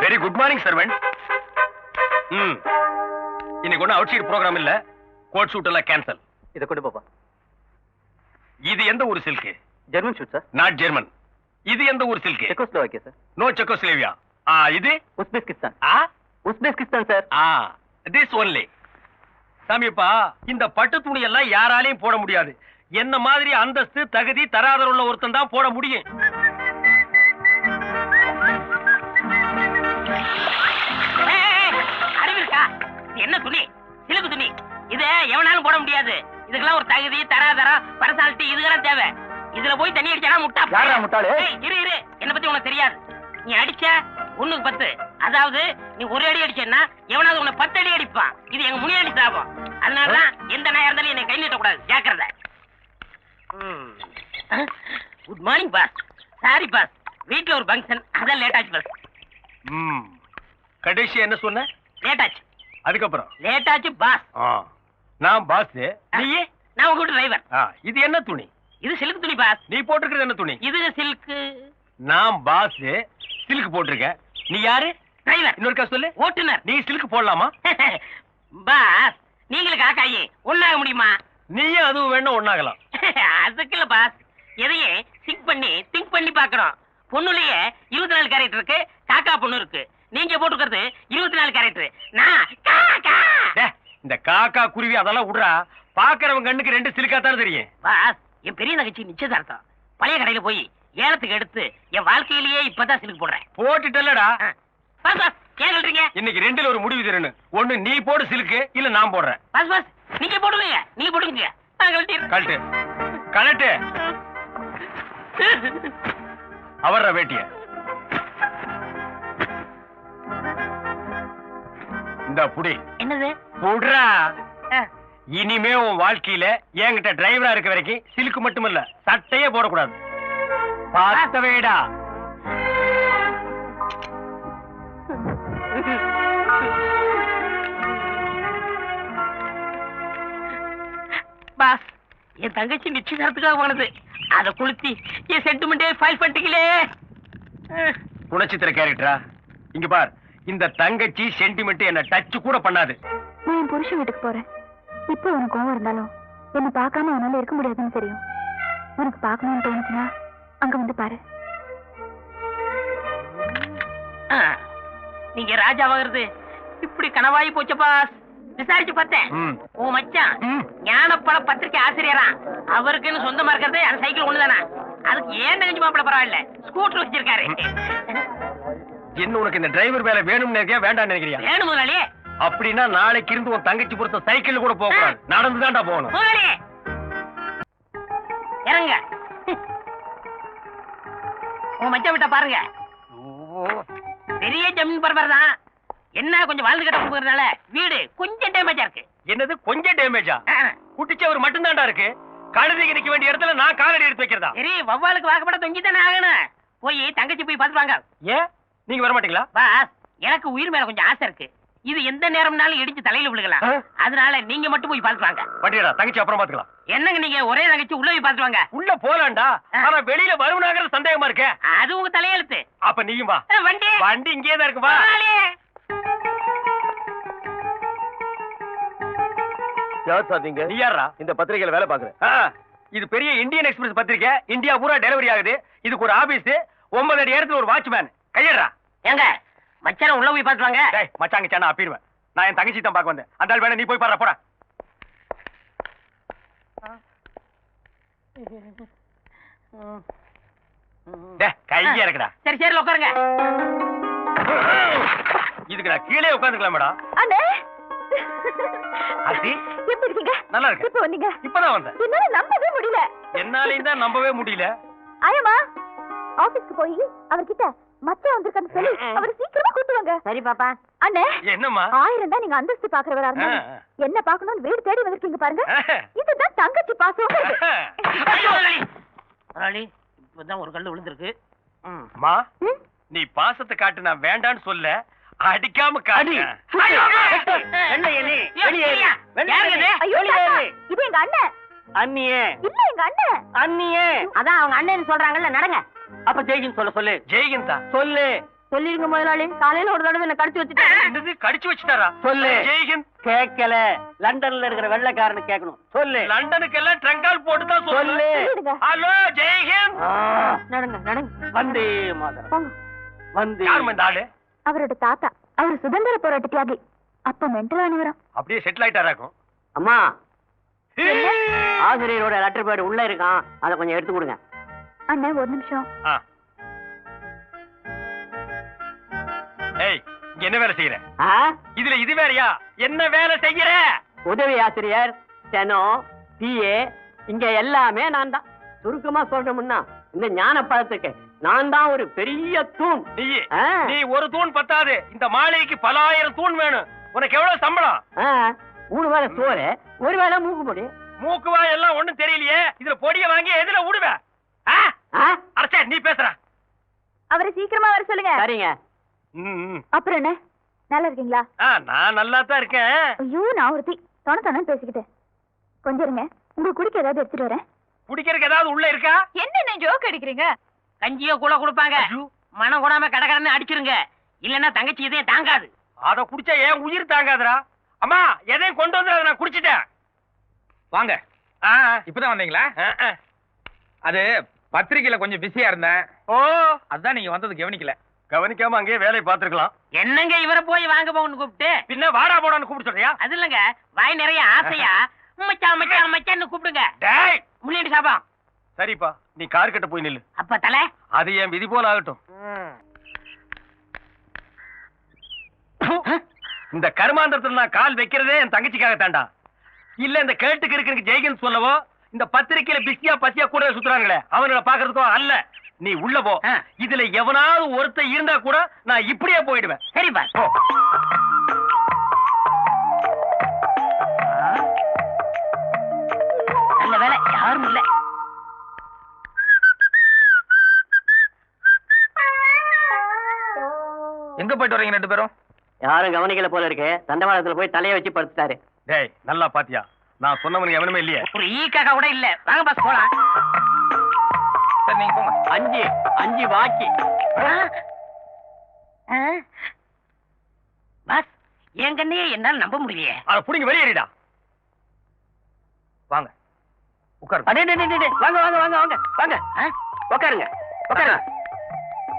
Very good morning servant. இன்னைக்கு ஒன்னும் outside program இல்ல. கோட் ஷூட் எல்லாம் கேன்சல். இத கொண்டு போப்பா. இது எந்த ஊர் silk? German suit sir. Not German. இது எந்த ஊர் silk? Czechoslovakia sir. No Czechoslovakia. இது Uzbekistan. Uzbekistan sir. This only. சாமிப்பா, இந்த பட்டு துணி எல்லாம் யாராலையும் போட முடியாது. என்ன மாதிரி அந்தஸ்து தகுதி தராதர உள்ள ஒருத்தன் தான் போட முடியும். அறிவிருக்கா? என்ன துணி? சிலுக்கு துணி. இத எவனாலும் போட முடியாது. இதுக்கெல்லாம் ஒரு தகுதி தராதரம் பர்சனாலிட்டி இதுக்கெல்லாம் தேவை. இதுல போய் தண்ணி அடிச்சா முட்டா. யாரா முட்டாளே? இரு என்ன பத்தி உனக்கு தெரியாது. நீ அடிச்ச 1க்கு 10. அதாவது நீ ஒரு அடி அடிச்சேன்னா எவனாவது உன்னை 10 அடி அடிப்பான். இது எங்க முனியாண்டி சாபம். அதனாலதான் எந்த நாயா இருந்தாலும் என்னை கை நீட்டக்கூடாது. ஜாக்கிரதை. Good morning boss. Sorry boss, வீட்டுல ஒரு ஃபங்க்ஷன், அதான் லேட் ஆச்சு பாஸ். கடைசி என்ன சொன்ன? லேட் ஆச்சு. அதுக்கப்புறம் லேட் ஆச்சு பாஸ். நான் பாஸ். நீ? நான் உங்க வீட்டு டிரைவர். இது என்ன துணி? இது சில்க் துணி பாஸ். நீ போட்டிருக்கிறது என்ன துணி? இது சில்க். நான் பாஸ், சில்க் போட்டிருக்க. நீ யாரு? டிரைவர். இன்னொருக்கா சொல்லு. ஓட்டுநர். நீ சில்க் போடலாமா? பாஸ், நீங்களுக்கு காக்காயி ஒண்ணாக முடியுமா? நீயும் அதுவும் வேணும் ஒண்ணாகலாம். அதுக்கு இல்ல பாஸ், எதையே திங்க் பண்ணி பாக்கணும். பொண்ணுலயே 24 கேரக்டர் இருக்கு, காக்கா பொண்ணு இருக்கு. நீங்க போட்டுக்கிறது 24 கேரக்டர். நான் காக்கா. இந்த காக்கா குருவி அதெல்லாம் விடுறா. பாக்குறவங்க கண்ணுக்கு 2 சில்கா தான் தெரியும். பாஸ், என் பெரிய நகைச்சி நிச்சயதார்த்தம். பழைய கடையில போய் ஏலத்துக்கு எடுத்து என் வாழ்க்கையிலேயே இப்பதான் சிலுக்கு போடுறேன். போட்டுட்டல்லடா. பாஸ் பாஸ், ஏன் சொல்றீங்க? இன்னைக்கு 2ல ஒரு முடிவு தரணும். ஒண்ணு நீ போடு சிலுக்கு, இல்ல நான் போடுறேன். பாஸ் பாஸ், நீங்க போடுங்க. நீங்க போடுங்க. கழட்டு கழட்டு. அவர்ற வேட்டிய இந்த புடி. என்னது? புடுறா. இனிமே உன் வாழ்க்கையில என்கிட்ட டிரைவரா இருக்க வரைக்கும் சிலுக்கு மட்டுமல்ல, சட்டையே போடக்கூடாது. பார்த்தவேடா. பாஸ், என் தங்கச்சி நிச்சயதார்த்தத்துக்காக போனது. அதை குளித்தி என் சென்டிமெண்டே ஃபைல் பண்ணிட்டீங்களே. குணச்சித்திர கேரக்டரா? இங்க பார், இந்த தங்கச்சி சென்டிமெண்ட் என்ன டச் கூட பண்ணாது. நான் என் புருஷன் வீட்டுக்கு போறேன். இப்போ உனக்கு கோவம் இருந்தாலும் என்ன பார்க்காம உன்னால இருக்க முடியாதுன்னு தெரியும். உனக்கு பார்க்கணும்னு தோணுச்சுன்னா அங்க வந்து பாரு. நீங்க ராஜாவாகிறது இப்படி கனவாயி போச்சு பாஸ். விசாரிச்சு பார்த்தேன். உன் மச்சான் ஞானப்பழ பத்திரிகை ஆசிரியரா. அவருக்குன்னு சொந்தமா இருக்கிறது அந்த சைக்கிள் ஒண்ணுதானா? அதுக்கு ஏன் நினைச்சு மாப்பிள பரவாயில்ல, ஸ்கூட்டர் வச்சிருக்காரு. என்ன உனக்கு இந்த டிரைவர் வேலை வேணும்னு நினைக்கிறியா வேண்டாம் நினைக்கிறியா? வேணும் முதலாளி. அப்படின்னா நாளைக்கு இருந்து உன் தங்கச்சி பொறுத்த சைக்கிள் கூட போக கூடாது, நடந்துதான்டா போகணும். முதலாளி இறங்க. உன் மச்சான் விட்ட பாருங்க. பெரிய ஜமீன் பரபர் தான். என்ன கொஞ்சம் வாழ்ந்து கட்ட கொடுக்கறதுனால வீடு கொஞ்சம் டேமேஜா இருக்கு. என்னது கொஞ்சம் டேமேஜா? குட்டிச்சவர் மட்டும் தான்டா இருக்கு. கழுதைக்கு நிக்க வேண்டிய இடத்துல நான் காலடி எடுத்து வைக்கிறதா? சரி, வவ்வாலுக்கு வாக்கப்பட தொங்கி தானே ஆகணும். போய் தங்கச்சி போய் பார்த்துட்டு வாங்க. ஏன் நீங்க வர மாட்டீங்களா? பாஸ், எனக்கு உயிர் மேல கொஞ்சம் ஆசை இருக்கு. இது எந்த நேரம்னாலும் இடிச்சு தலையில விழுகலாம். அதனால நீங்க மட்டும் போய் பார்த்துட்டு வாங்க. வண்டியடா, தங்கச்சி அப்புறம் பாத்துக்கலாம். என்னங்க நீங்க ஒரே தங்கச்சி உள்ள போய் பார்த்துட்டு வாங்க. உள்ள போலாம்டா, ஆனா வெளியில வருவனாங்கிறது சந்தேகமா இருக்கு. அது உங்க தலையெழுத்து. அப்ப நீயும் வா. வண்டி வண்டி இங்கே தான் இருக்கு, வா. யார் சார் நீங்க? நீ யாரா? இந்த பத்திரிகையில வேலை பாக்குறேன். இது பெரிய இந்தியன் எக்ஸ்பிரஸ் பத்திரிக்கை. இந்தியா பூரா டெலிவரி ஆகுது. இதுக்கு ஒரு ஆபீஸ், 9 அடி இடத்துல ஒரு வாட்ச்மேன். கையறா. ஏங்க மச்சான உள்ள போய் பார்த்துட்டு வாங்க. டேய் மச்சாங்க சானா அப்பிடுவேன். நான் என் தங்கச்சி தான் பார்க்க வந்தேன். அந்த ஆள் வேணா நீ போய் பாரு, போடா. டேய் கைய இறக்குடா. சரி சரி உட்காருங்க. இதுக்குடா கீழே உட்கார்ந்துக்கலாம் மேடம். அண்ணே ஆசி எப்படி இருக்கீங்க? நல்லா இருக்கு. இப்போ வந்தீங்க? இப்பதான் வந்தேன். என்னால நம்பவே முடியல. என்னாலையும் தான் நம்பவே முடியல. ஆயமா ஆபீஸ்க்கு போய் அவர்கிட்ட மச்சான் வந்திருக்கான்னு சொல்லி அவர் சீக்கிரமா கூட்டு வாங்க. சரி பாப்பா. அண்ணே என்னம்மா? 1000 தான் நீங்க அந்தஸ்து பாக்குறவரா இருந்தா என்ன பாக்கணும்னு வீடு தேடி வந்திருக்கீங்க பாருங்க. இதுதான் தங்கச்சி பாசம். இப்பதான் ஒரு கல்லு விழுந்திருக்கு. அம்மா, நீ பாசத்தை காட்டு, நான் வேண்டான்னு சொல்ல, அடிக்காம காடி. என்ன இது எங்க அண்ணன். அண்ணியே இல்ல எங்க அண்ணன். அண்ணியே. அதான் அவங்க அண்ணன் சொல்றாங்கல்ல, நடங்க. அப்ப ஜெய்கின் சொல்ல சொல்லு. ஜெய்கிந்தா சொல்லு. சொல்லிருங்க முதலாளி, காலையில ஒரு தடவை என்ன கடிச்சு வச்சுட்டேன். என்னது கடிச்சு வச்சுட்டாரா? சொல்லு. ஜெய்ஹிந்த். கேட்கல. லண்டன்ல இருக்கிற வெள்ளைக்காரனு கேட்கணும். சொல்லு. லண்டனுக்கு எல்லாம் ட்ரங்கால் போட்டு தான் சொல்லு. சொல்லிடுங்க. ஹலோ ஜெய்ஹிந்த். நடங்க நடங்க. வந்தே மாதரம். போங்க. வந்தே. யாருமா இந்த ஆளு? அவரோட தாத்தா, அவர் சுதந்திர போராட்ட தியாகி. அப்ப மென்டல் ஆனவரம். அப்படியே செட்டில் ஆயிட்டாராக்கும். அம்மா, ஆசிரியரோட லெட்டர் பேட் உள்ள இருக்கான், அதை கொஞ்சம் எடுத்து கொடுங்க. அண்ணன் ஒரு நிமிஷம். ஏய், இங்க என்ன வேலை செய்யற? ஆ? இதுல இது வேறயா? என்ன வேலை செய்யற? உதவி ஆசிரியர், ஸ்டெனோ, பிஏ, இங்க எல்லாமே நான் தான். சுருக்கமா சொல்லணும்னா இந்த ஞான பழத்துக்கு நான் தான் ஒரு பெரிய தூண். நீ ஒரு தூண் பத்தாது, இந்த மாளிகைக்கு பல ஆயிரம் தூண் வேணும். உனக்கு எவ்வளவு சம்பளம்? 3 வேளை சோறு, 1 வேளை மூக்கு பொடி. மூக்குவா எல்லாம் ஒண்ணும் தெரியலையே. இதுல பொடிய வாங்கி எதுல விடுவ? அரசே, நீ பேசுற. அவரை சீக்கிரமா வர சொல்லுங்க. சரிங்க. அப்புறம் என்ன, நல்லா இருக்கீங்களா? நான் நல்லா தான் இருக்கேன். ஐயோ, நான் ஒருத்தி தொண பேசிக்கிட்டேன். கொஞ்சம் இருங்க, உங்களுக்கு குடிக்க ஏதாவது எடுத்துட்டு வரேன். குடிக்கிறதுக்கு ஏதாவது உள்ள இருக்கா? என்ன ஜோக் அடிக்கிறீங்க? கஞ்சியோ கூட கொடுப்பாங்க, மனம் கூடாம கடகடன்னு அடிச்சிருங்க. இல்லன்னா தங்கச்சி இதே தாங்காது. அத குடிச்சா ஏன் உயிர் தாங்காதுடா. அம்மா, எதையும் கொண்டு வந்து அதை நான் குடிச்சிட்டேன். வாங்க. இப்பதான் வந்தீங்களா? அது பத்திரிக்கையில கொஞ்சம் பிஸியா இருந்தேன். ஓ, அதான் நீங்க வந்தது கவனிக்கல. கவனிக்காம அங்கேயே வேலையை பார்த்திருக்கலாம். என்னங்க இவரை போய் வாங்க போன்னு கூப்பிட்டு? பின்ன வாடா போடான்னு கூப்பிட்டு சொல்றியா? அது இல்லங்க, வாய் நிறைய ஆசையா மச்சான் மச்சான் மச்சான்னு கூப்பிடுங்க. டேய், முன்னாடி சாபா. சரிப்பா, நீ கார் கிட்ட போய் நில்லு. அப்ப தலை, அது என் விதி போல ஆகட்டும். இந்த கர்மாந்திரத்துல நான் கால் வைக்கிறதே என் தங்கச்சிக்காக தாண்டா. இல்ல இந்த கேட்டுக்கு இருக்கு ஜெய்கன் சொல்லவோ, இந்த பத்திரிக்கையில பிஸியா பசியா கூட சுத்துறாங்களே அவங்கள பாக்குறதுக்கோ அல்ல. நீ உள்ள போ. இதுல எவனாவது ஒருத்தர் இருந்தா கூட நான் இப்படியே போயிடுவேன். சரிப்பா. நல்ல வேலை, யாரும் இல்ல. எங்க போயிட்டு வரீங்க 2 பேரும்? யாரும் கவனிக்கல போல இருக்கு. தண்டவாளத்துல போய் தலையை வச்சு படுத்துட்டாரு. டேய், நல்லா பாத்தியா? நான் சொன்னவனுக்கு எவனுமே இல்லையே. ஒரு ஈ காக்கா கூட இல்ல. வாங்க பாஸ் போலாம். சரி, நீங்க போங்க. 5 பாக்கி. பாஸ், என் கண்ணையே என்னால நம்ப முடியலையே. அத புடிங்க வெளியேறிடா. வாங்க, உட்காரு. வாங்க வாங்க வாங்க வாங்க வாங்க. உட்காருங்க உட்காருங்க.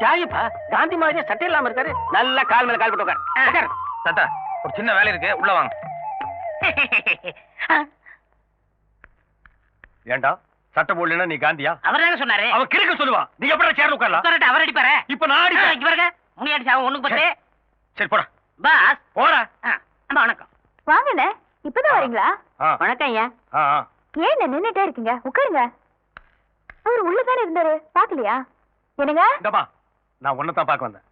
ஜாயிப்பா, காந்தி மாதிரியே சட்டை இல்லாம இருக்காரு. நல்லா கால் மேல கால் போட்டு உட்காரு. தாத்தா, ஒரு சின்ன வேலை இருக்கு, உள்ள வாங்க. ஏண்டா, சட்டை போடலன்னா நீ காந்தியா? அவர் தாங்க சொன்னாரு. அவன் கிறுக்க சொல்லுவான். நீ எப்படி சேர்ந்து உட்காரலாம்? உட்காரட்டு, அவர் அடிப்பாரு. இப்ப நான் அடிப்பேன். இவருங்க முன்னாடி சாவம் 1-10. சரி போடா. பாஸ் போடா. அம்மா வணக்கம். வாங்கண்ணே, இப்பதான் வரீங்களா? வணக்கம் ஐயா. ஏன் நின்னுட்டே இருக்கீங்க? உட்காருங்க. அவர் உள்ளதானே இருந்தாரு, பாக்கலையா? என்னங்க? இந்தமா, நான் ஒன்னதான் பார்க்க வந்தேன்.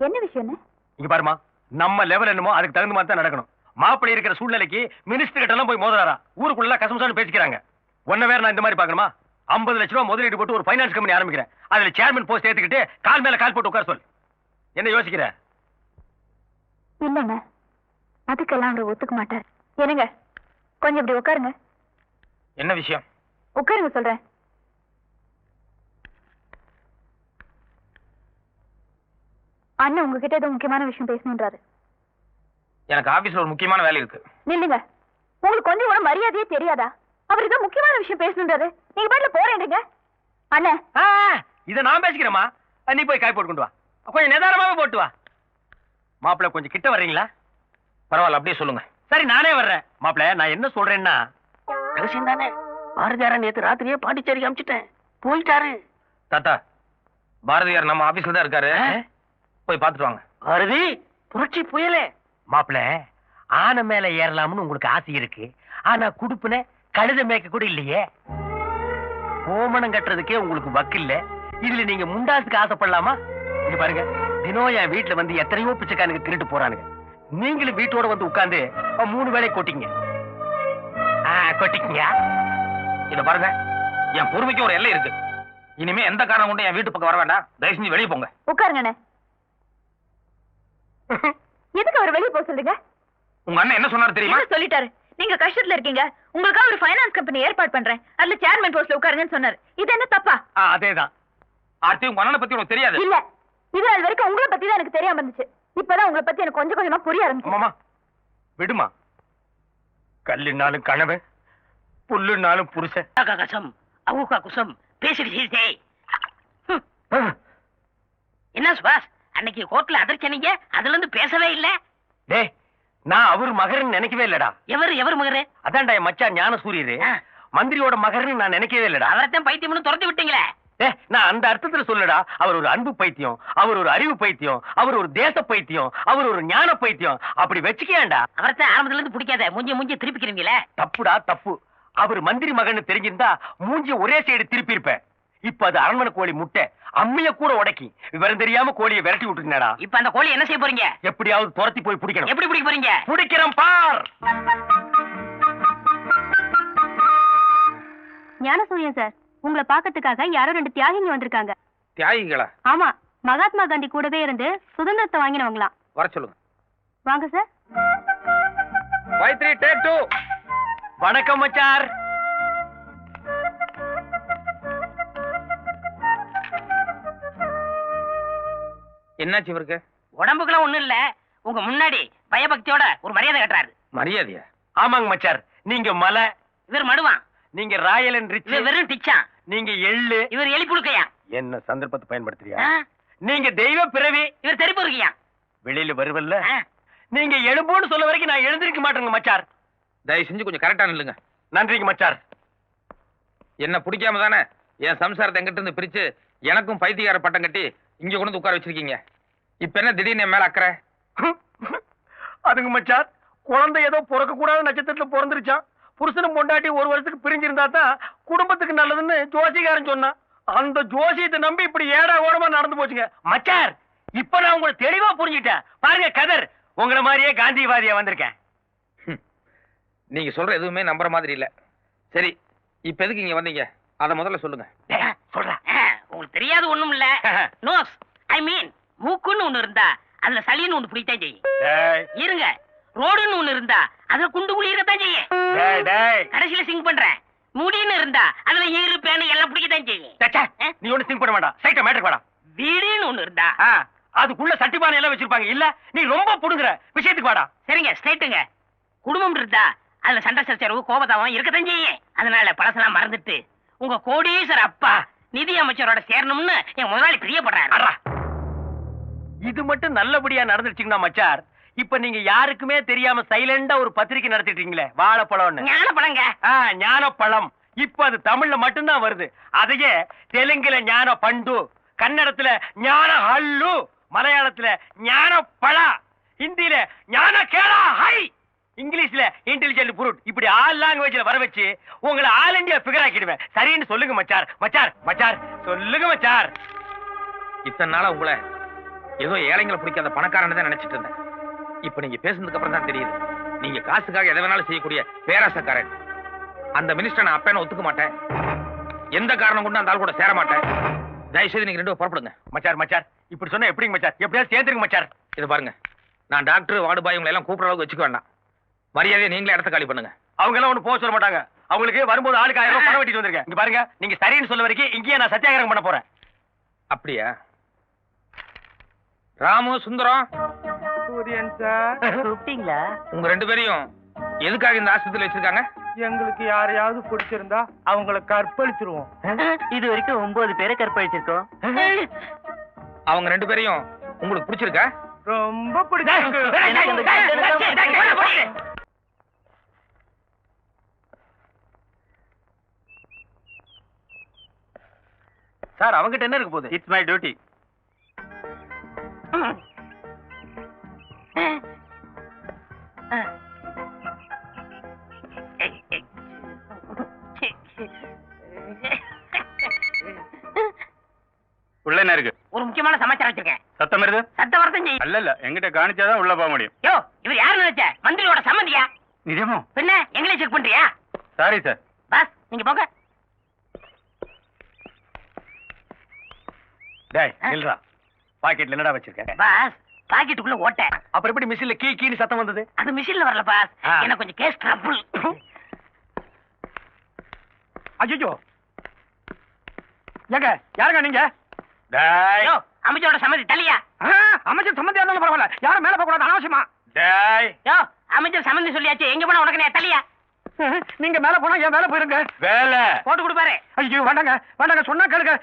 என்ன விஷயம்னு? இங்க பாருமா, நம்ம லெவல் என்னமோ அதுக்கு தகுந்த மாதிரி தான் நடக்கணும். மாப்பிள்ளை இருக்கிற சூழ்நிலைக்கு மினிஸ்டர் கிட்ட எல்லாம் போய் மோதுறாரா? ஊருக்குள்ள கசமசான்னு பேசிக்கிறாங்க. ஒன்ன வேற நான் இந்த மாதிரி பார்க்கணுமா? 50 லட்சம் ரூபாய் முதலீடு போட்டு ஒரு ஃபைனான்ஸ் கம்பெனி ஆரம்பிக்கிறேன். அதுல சேர்மன் போஸ்ட் ஏத்துக்கிட்டு கால் மேல கால் போட்டு உட்கார சொல். என்ன யோசிக்கிற? இல்லங்க, அதுக்கெல்லாம் அவர் ஒத்துக்க மாட்டார். என்னங்க, கொஞ்சம் இப்படி உட்காருங்க. என்ன விஷயம்? உட்காருங்க சொல்றேன். அண்ணன் உங்ககிட்ட ஏதோ முக்கியமான விஷயம் பேசணுன்றாரு. எனக்கு ஆபீஸ்ல ஒரு முக்கியமான வேலை இருக்கு. நில்லுங்க, உங்களுக்கு கொஞ்சம் கூட மரியாதையே தெரியாதா? அவர் ஏதோ முக்கியமான விஷயம் பேசணுன்றாரு, நீங்க பாட்டுல போறேன்றீங்க. அண்ணன், இத நான் பேசிக்கிறேமா. நீ போய் காய் போட்டு கொண்டு வா. கொஞ்சம் நிதானமாவே போட்டு வா. மாப்பிள்ளை கொஞ்சம் கிட்ட வர்றீங்களா? பரவாயில்ல, அப்படியே சொல்லுங்க. சரி, நானே வர்றேன். மாப்பிள்ளை, நான் என்ன சொல்றேன்னா, ரகசியம் தானே. பாரதியார நேத்து ராத்திரியே பாண்டிச்சேரி அமிச்சிட்டேன், போயிட்டாரு. தாத்தா, பாரதியார் நம்ம ஆபீஸ்ல தான் இருக்காரு, போய் பார்த்துட்டு வாங்க. பாரதி புரட்சி புயலே. மாப்பிள்ள, ஆனை மேல ஏறலாம்னு உங்களுக்கு ஆசை இருக்கு. ஆனா குடுப்புன கழுத மேய்க்க கூட இல்லையே. ஓமனம் கட்டுறதுக்கே உங்களுக்கு வக்கு இல்ல. இதுல நீங்க முண்டாசுக்கு ஆசைப்படலாமா? இங்க பாருங்க, தினம் என் வீட்டுல வந்து எத்தனையோ பிச்சைக்காரனுக்கு திருட்டு போறானுங்க. நீங்களும் வீட்டோட வந்து உட்கார்ந்து 3 வேளை கொட்டிங்க. கொட்டிக்கீங்க. இத பாருங்க, என் பொறுமைக்கு ஒரு எல்லை இருக்கு. இனிமே எந்த காரணம் கொண்டு என் வீட்டு பக்கம் வர வேண்டாம். தயவு செஞ்சு வெளியே போங்க. உட்காருங்க அண்ணே. எதுக்கு அவர் வெளியே போக சொல்றீங்க? உங்க அண்ணன் என்ன சொன்னாரு தெரியுமா? என்ன சொல்லிட்டாரு? நீங்க கஷ்டத்துல இருக்கீங்க, உங்களுக்காக ஒரு ஃபைனான்ஸ் கம்பெனி ஏற்பாடு பண்றேன், அதுல சேர்மன் போஸ்ட்ல உட்காருங்கன்னு சொன்னாரு. இது என்ன தப்பா? அதேதான். ஆர்த்தி, உங்க அண்ணனை பத்தி உனக்கு தெரியாது. இல்ல, இது நாள் வரைக்கும் உங்களை பத்தி தான் எனக்கு தெரியாம இருந்துச்சு. இப்பதான் உங்களை பத்தி எனக்கு கொஞ்சம் கொஞ்சமா புரிய ஆரம்பிச்சு. அம்மா விடுமா, கல்லுனாலும் கணவன், புல்லுனாலும் புருஷன். கசம் அவுகா குசம் பேசிடுச்சே. என்ன சுபாஷ், அன்னைக்கு கோர்ட்ல அதிர்ச்சனீங்க, அதுல இருந்து பேசவே இல்ல. டேய், நான் அவர் மகர்னு நினைக்கவே இல்லடா. எவர் மகரு? அதான்டா என் மச்சான் ஞான சூரியரு, மந்திரியோட மகர்னு நான் நினைக்கவே இல்லடா. அவரைத்தான் பைத்தியம்னு துரத்தி விட்டீங்களே. நான் அந்த அர்த்தத்துல சொல்லடா. அவர் ஒரு அன்பு பைத்தியம், அவர் ஒரு அறிவு பைத்தியம், அவர் ஒரு தேச பைத்தியம், அவர் ஒரு ஞான பைத்தியம். அப்படி வச்சுக்கேன்டா. அவரைத்தான் ஆரம்பத்துல இருந்து பிடிக்காத, மூஞ்சி திருப்பிக்கிறீங்களே. தப்புடா தப்பு. அவர் மந்திரி மகன் தெரிஞ்சிருந்தா மூஞ்சி ஒரே சைடு திருப்பி இருப்பேன். இப்ப அது அரண்மனை கோழி முட்டை, அம்மைய கூட உடைக்கி விவரம் தெரியாம கோழியை விரட்டி விட்டுருந்தா. இப்ப அந்த கோழி என்ன செய்ய போறீங்க? எப்படியாவது துரத்தி போய் பிடிக்கணும். எப்படி பிடிக்க போறீங்க? பிடிக்கிறேன் பார். ஞானசூரியன் சார், உங்களை பாக்கிறதுக்காக யாரோ 2 தியாகிங்க வந்திருக்காங்க. தியாகிகளா? ஆமா, மகாத்மா காந்தி கூடவே இருந்து சுதந்திரத்தை வாங்கினவங்களாம். வர சொல்லுங்க. வாங்க சார். Fight 3 take 2. வணக்கம் மச்சார். என்னாச்சு இவருக்கு? உடம்புக்குலாம் ஒண்ணும் இல்ல, உங்க முன்னாடி பயபக்தியோட ஒரு மரியாதை கட்டுறாரு. மரியாதையா? ஆமாங்க மச்சார். நீங்க மலை, இவர் மடுவான். நீங்க ராயல் அண்ட் ரிச், இவர் வெறும் டிச்சான். நீங்க எள்ளு, இவர் எலி புழுக்கையா. என்ன சந்தர்ப்பத்தை பயன்படுத்துறியா? நீங்க தெய்வ பிறவி, இவர் தெருப்பு இருக்கியா. வெளியில வருவல்ல. நீங்க எழும்போன்னு சொல்ல வரைக்கும் நான் எழுந்திருக்க மாட்டேங்க மச்சார். தயவு செஞ்சு கொஞ்சம் கரெக்டா நில்லுங்க. நன்றிங்க மச்சார். என்ன பிடிக்காம தானே என் சம்சாரத்தை எங்கிட்ட இருந்து பிரிச்சு எனக்கும் பைத்தியக்கார பட்டம் கட்டி இங்க கொண்டு உட்கார வச்சிருக்கீங்க. இப்ப என்ன திடீர்னு என் மேல அக்கறை? அதுங்க மச்சார், குழந்தை ஏதோ பிறக்க கூடாத நட்சத்திரத்துல பிறந்துருச்சான். புருஷனும் பொண்டாட்டி 1 வருஷத்துக்கு பிரிஞ்சிருந்தா தான் குடும்பத்துக்கு நல்லதுன்னு ஜோசிகாரன் சொன்னான். அந்த ஜோசியத்தை நம்பி இப்படி ஏடா ஓடமா நடந்து போச்சுங்க மச்சார். இப்ப நான் உங்களை தெளிவா புரிஞ்சுட்டேன். பாருங்க கதர், உங்களை மாதிரியே காந்திவாதியா வந்திருக்கேன். நீங்க சொல்ற எதுவுமே நம்புற மாதிரி இல்ல. சரி, இப்ப எதுக்கு இங்க வந்தீங்க அத முதல்ல சொல்லுங்க. சொல்றேன். உங்களுக்கு தெரியாது ஒண்ணும் இல்ல. நோஸ், ஐ மீன் மூக்குன்னு ஒண்ணு இருந்தா அதுல சளின்னு ஒண்ணு பிடித்தான் செய்யும். இருங்க, ரோடுன்னு ஒண்ணு இருந்தா அதுல குண்டு குளிரத்தான் செய்யும். கடைசியில சிங் பண்றேன். முடின்னு இருந்தா அதுல ஈரு பேனு எல்லாம் பிடிக்கத்தான் செய்யும். நீ ஒண்ணு சிங் பண்ண வேண்டாம். சைட்ட மேட்டர் வாடா. வீடுன்னு ஒண்ணு இருந்தா அதுக்குள்ள சட்டிபானை எல்லாம் வச்சிருப்பாங்க. இல்ல நீ ரொம்ப புடுங்குற விஷயத்துக்கு வாடா. சரிங்க, ஸ்ட்ரைட்டுங்க. குடும்பம் இருந்தா அதுல சண்டை சச்சரவு கோபதாவம் இருக்கத்தான் செய்யும். அதனால பழசெல்லாம் மறந்துட்டு உங்க கோடீஸ்வர அப்பா நிதி அமைச்சரோட சேரணும்னு என் முதலாளி பிரியப்படுறாரு. இது மட்டும் நல்லபடியா நடந்துருச்சுங்கன்னா மச்சார், இப்ப நீங்க யாருக்குமே தெரியாம சைலண்டா ஒரு பத்திரிக்கை நடத்திட்டீங்களே, வாழைப்பழம்னு. ஞானப்பழங்க. ஞானப்பழம். இப்ப அது தமிழ்ல மட்டும்தான் வருது. அதையே தெலுங்குல ஞான பண்டு, கன்னடத்துல ஞான ஹல்லு, மலையாளத்துல ஞான பழா, ஹிந்தியில ஞான கேளா ஹை, இங்கிலீஷ்ல இன்டெலிஜென்ட் ஃப்ரூட். இப்படி ஆல் லாங்குவேஜ்ல வர வச்சு உங்களை ஆல் இந்தியா ஃபிகர் ஆக்கிடுவேன். சரின்னு சொல்லுங்க மச்சார். மச்சார் மச்சார் சொல்லுங்க மச்சார். இத்தனை நாளா உங்களை ஏதோ ஏழைங்களை பிடிக்காத பணக்காரன்னு தான் நினைச்சிட்டு இருந்தேன். இப்ப நீங்க பேசுனதுக்கு அப்புறம் தான் தெரியுது நீங்க காசுக்காக எதை வேணாலும் செய்யக்கூடிய பேராசக்காரன். அந்த மினிஸ்டர் நான் அப்பேன ஒத்துக்க மாட்டேன். எந்த காரணம் கொண்டு அந்த ஆள் கூட சேர மாட்டேன். தயவுசெய்து நீங்க 2 பேரும் புறப்படுங்க. மச்சார் மச்சார் இப்படி சொன்னா எப்படிங்க மச்சார்? எப்படியாவது சேர்த்துருங்க மச்சார். இது பாருங்க, நான் டாக்டர் வார்டு பாய் உங்களை எல்லாம் கூப்பிடுற அளவுக்கு வச்சுக்க வேண்டாம். மரியாதையை நீங்களே இடத்த காலி பண்ணுங்க. அவங்க எல்லாம் ஒண்ணு போக சொல்ல மாட்டாங்க. அவங்களுக்கு வரும்போது ஆளுக்கு 1000 ரூபாய் பணம் வெட்டிட்டு வந்திருக்கேன். இங்க பாருங்க, நீங்க சரின்னு சொல்ல வரைக்கும் இங்கேயே நான் சத்தியாகிரகம் பண்ண போறேன். அப்படியா? ராமு, சுந்தரம், சூரியன் சார், கூப்பிட்டீங்களா? உங்க 2 பேரையும் எதுக்காக இந்த ஆஸ்பத்திரியில் வச்சிருக்காங்க? எங்களுக்கு யாரையாவது பிடிச்சிருந்தா அவங்கள கற்பழிச்சிருவோம். இது வரைக்கும் 9 பேரை கற்பழிச்சிருக்கோம். அவங்க 2 பேரையும் உங்களுக்கு பிடிச்சிருக்கா? ரொம்ப பிடிச்சிருக்கு. சார் அவங்கிட்ட என்ன இருக்கு போகுது? It's my duty. உள்ள என்ன இருக்கு? ஒரு முக்கியமான சமாச்சாரம் வச்சிருக்கேன். சத்தம் வருது? சத்த வரத்தம் செய்யும். அல்ல எங்கிட்ட காணிச்சாதான் உள்ள போக முடியும். யோ, இவர் யாரு நினைச்ச? மந்திரியோட சம்மந்தியா? நிஜமோ? பின்ன எங்களை செக் பண்றியா? Sorry sir. பாஸ், நீங்க போங்க. டேய் நில்றா. பாக்கெட்ல என்னடா வச்சிருக்க? பாஸ், பாக்கெட்டுக்குள்ள ஓட்ட. அப்புறம் எப்படி மிஷின்ல கீன்னு சத்தம் வந்தது? அது மிஷின்ல வரல பாஸ். எனக்கு கொஞ்சம் கேஸ் ட்ரபிள். அய்யோ. ஏங்க யாருங்க நீங்க? டேய், அமைச்சரோட சம்மதி தள்ளியா? அமைச்சர் சம்மந்தியா இருந்தாலும் பரவாயில்ல, யாரும் மேல போக கூடாது அனாவசியமா. டேய் யோ அமைச்சர் சம்மதி சொல்லியாச்சு, எங்க போனா உனக்கு நான் தள்ளியா? நீங்க மேல போனா என் மேல போயிருங்க. வேலை போட்டு கொடுப்பாரு. ஐயோ வேண்டாங்க வேண்டாங்க, சொன்னா கேளுங்க.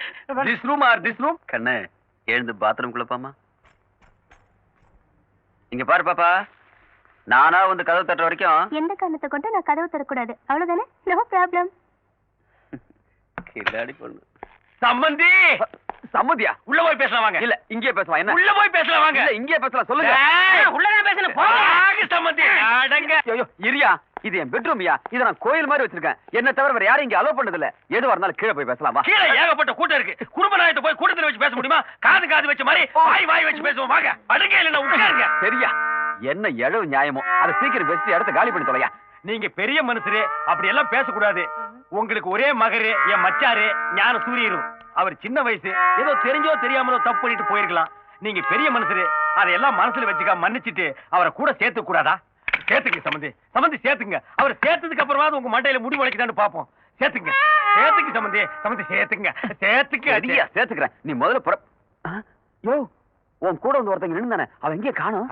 This room are this room. கண்ணு எழுந்து பாத்ரூம் குள்ளப்பாமா. இங்க பாரு பாப்பா, நானா வந்து கதவு தட்டுற வரைக்கும் எந்த காரணத்தை கொண்டு நான் கதவு தரக்கூடாது, அவ்வளவுதானே? No problem. கில்லாடி பொண்ணு. சம்பந்தி சம்மதியா? உள்ள போய் பேசலாம் வாங்க. இல்ல இங்கே பேசலாம். என்ன? உள்ள போய் பேசலாம் வாங்க. இல்ல இங்கே பேசலாம், சொல்லுங்க. உள்ளதான் பேசணும் போங்க. வாங்க சம்பந்தி, அடங்க. ஐயோ இரியா, இது என் பெட்ரூம்யா. இத நான் கோயில் மாதிரி வச்சிருக்கேன். என்ன தவிர வேற யாரும் இங்க அலோ பண்ணது இல்ல. எதுவா இருந்தாலும் கீழே போய் பேசலாம் வா. கீழே ஏகப்பட்ட கூட்டம் இருக்கு. குடும்ப நாயத்தை போய் கூட்டத்துல வச்சு பேச முடியுமா? காது காது வச்ச மாதிரி வாய் வச்சு பேசுவோம். வாங்க அடங்க, இல்ல உட்காருங்க. சரியா? என்ன எழவு நியாயமோ அதை சீக்கிரம் பேசிட்டு இடத்த காலி பண்ணி தொலையா. நீங்க பெரிய மனுஷரு, அப்படி எல்லாம் பேசக்கூடாது. உங்களுக்கு ஒரே மகரு, என் மச்சாரு ஞான சூரியரும். அவர் சின்ன வயசு, ஏதோ தெரிஞ்சோ தெரியாமலோ தப்பு பண்ணிட்டு போயிருக்கலாம். நீங்க பெரிய மனுஷரு, அதையெல்லாம் மனசுல வச்சுக்க மன்னிச்சிட்டு அவரை கூட சேர்த்து கூடாதா? சேர்த்துங்க சம்பந்தி, சம்பந்தி சேர்த்துங்க. அவர் சேர்த்ததுக்கு அப்புறமா உங்க மண்டையில முடி வளைக்குதான்னு பாப்போம். சேர்த்துங்க சேர்த்துக்கு சம்பந்தி, சம்பந்தி சேர்த்துங்க சேர்த்துக்கு. சரியா சேர்த்துக்கிறேன். நீ முதல்ல புற. யோ உன் கூட வந்து ஒருத்தங்க நின்னுதானே, அவன் எங்கே காணோம்?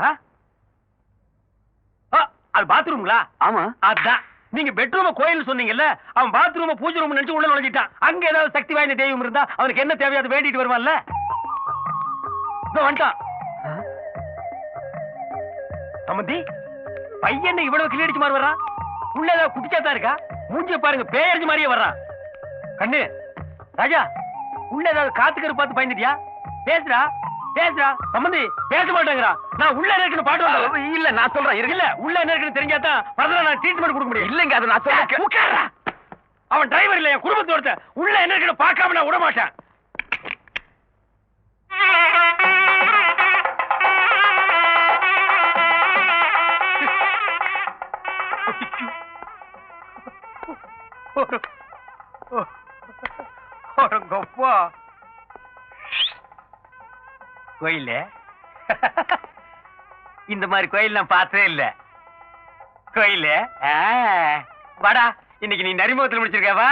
அது பாத்ரூம்ங்களா? ஆமா. அதான் நீங்க பெட்ரூம கோயில் சொன்னீங்கல்ல, அவன் பாத்ரூம பூஜை ரூம் நினைச்சு உள்ள நுழைஞ்சிட்டான். அங்க ஏதாவது சக்தி வாய்ந்த தெய்வம் இருந்தா அவனுக்கு என்ன தேவையோ அதை வேண்டிட்டு வருவான்ல. வந்துட்டான் சம்பந்தி. பையன் இவ்வளவு கிளியடிச்சு மாதிரி வர்றான். உள்ள ஏதாவது குடிச்சாத்தான் இருக்கா? மூஞ்சிய பாருங்க, பேயறிஞ்சு மாதிரியே வர்றான். கண்ணு ராஜா, உள்ள ஏதாவது காத்துக்கரு பார்த்து பயந்துட்டியா? பேசுறா பேசுறா. சம்பந்தி பேச மாட்டேங்கிறா. நான் உள்ள இருக்குன்னு பாட்டு வந்தேன். இல்ல நான் சொல்றேன் இல்ல உள்ள என்ன இருக்குன்னு தெரிஞ்சாதான் பரதல நான் ட்ரீட்மெண்ட் கொடுக்க முடியும். இல்லங்க, அது நான் சொல்றேன். உட்கார்றா. அவன் டிரைவர் இல்ல, என் குடும்பத்தை ஒருத்தன். உள்ள என்ன இருக்குன்னு பார்க்காம நான் விட மாட்டேன். கோயில இந்த மாதிரி கோயில் நான் பார்த்ததே இல்ல. கோயில வாடா, இன்னைக்கு நீ நரிமுகத்தில் முடிச்சிருக்கவா?